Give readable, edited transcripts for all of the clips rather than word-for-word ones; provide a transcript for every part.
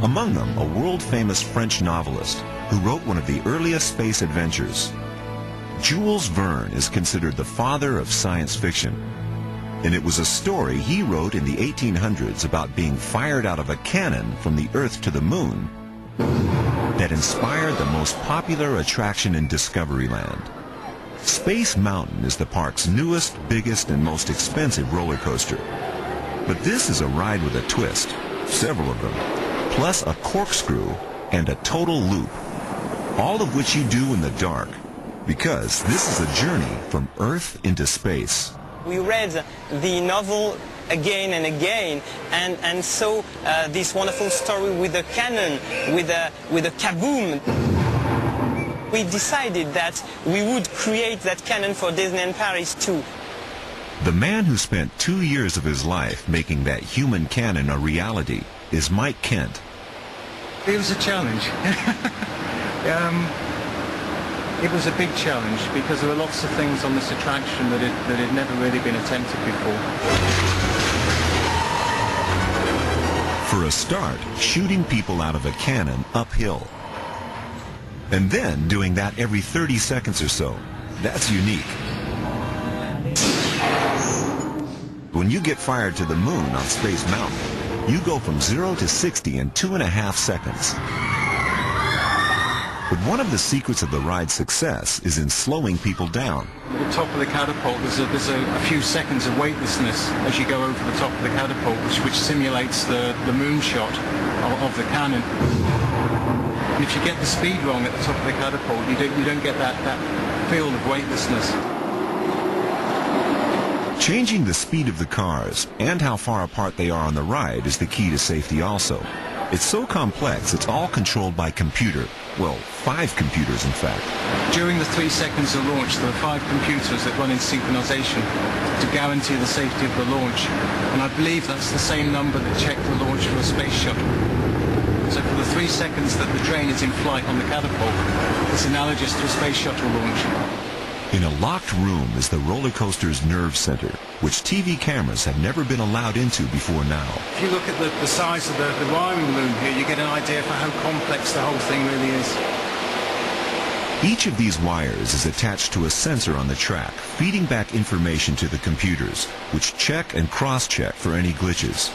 Among them, a world-famous French novelist who wrote one of the earliest space adventures. Jules Verne is considered the father of science fiction, and it was a story he wrote in the 1800s about being fired out of a cannon from the Earth to the Moon that inspired the most popular attraction in Discoveryland. Space Mountain is the park's newest, biggest, and most expensive roller coaster. But this is a ride with a twist, several of them, plus a corkscrew and a total loop, all of which you do in the dark, because this is a journey from Earth into space. We read the novel again and again, and saw this wonderful story with a cannon, with a kaboom. We decided that we would create that cannon for Disneyland Paris too. The man who spent 2 years of his life making that human cannon a reality is Mike Kent. It was a challenge. It was a big challenge because there were lots of things on this attraction that had never really been attempted before. For a start, shooting people out of a cannon uphill. And then doing that every 30 seconds or so. That's unique. When you get fired to the moon on Space Mountain, you go from 0 to 60 in 2.5 seconds. But one of the secrets of the ride's success is in slowing people down. At the top of the catapult, there's a few seconds of weightlessness as you go over the top of the catapult, which simulates the moon shot of the cannon. And if you get the speed wrong at the top of the catapult, you don't get that feel of weightlessness. Changing the speed of the cars and how far apart they are on the ride is the key to safety also. It's so complex, it's all controlled by computer. Well, 5 computers, in fact. During the 3 seconds of launch, there are 5 computers that run in synchronization to guarantee the safety of the launch. And I believe that's the same number that checked the launch for a space shuttle. So for the 3 seconds that the train is in flight on the catapult, it's analogous to a space shuttle launch. In a locked room is the roller coaster's nerve center, which TV cameras have never been allowed into before now. If you look at the size of the wiring loom here, you get an idea for how complex the whole thing really is. Each of these wires is attached to a sensor on the track, feeding back information to the computers, which check and cross-check for any glitches.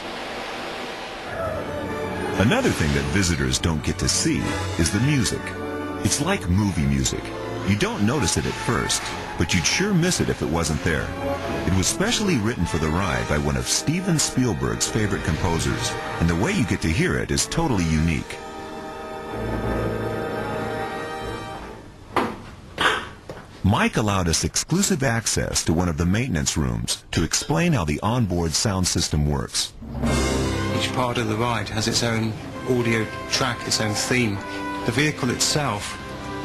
Another thing that visitors don't get to see is the music. It's like movie music. You don't notice it at first, but you'd sure miss it if it wasn't there. It was specially written for the ride by one of Steven Spielberg's favorite composers, and the way you get to hear it is totally unique. Mike allowed us exclusive access to one of the maintenance rooms to explain how the onboard sound system works. Each part of the ride has its own audio track, its own theme. The vehicle itself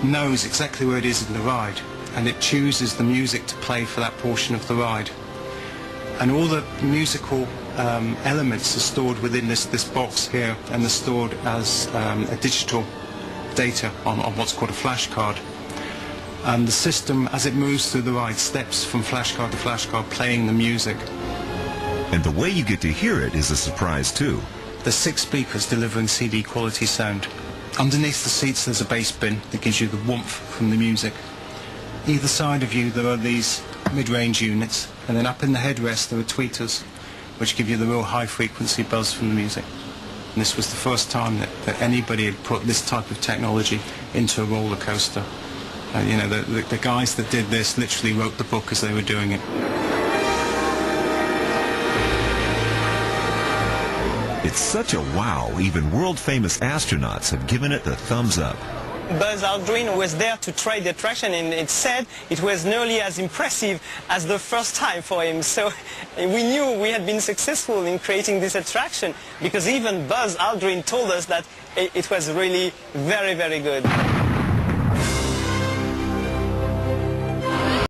knows exactly where it is in the ride, and it chooses the music to play for that portion of the ride. And all the musical elements are stored within this box here, and they're stored as a digital data on what's called a flashcard. And the system, as it moves through the ride, steps from flashcard to flashcard, playing the music. And the way you get to hear it is a surprise too. There's 6 speakers delivering CD quality sound. Underneath the seats there's a bass bin that gives you the warmth from the music. Either side of you there are these mid-range units, and then up in the headrest there are tweeters, which give you the real high-frequency buzz from the music. And this was the first time that anybody had put this type of technology into a roller coaster. You know, the guys that did this literally wrote the book as they were doing it. It's such a wow, even world-famous astronauts have given it the thumbs up. Buzz Aldrin was there to try the attraction, and it said it was nearly as impressive as the first time for him. So we knew we had been successful in creating this attraction, because even Buzz Aldrin told us that it was really very, very good.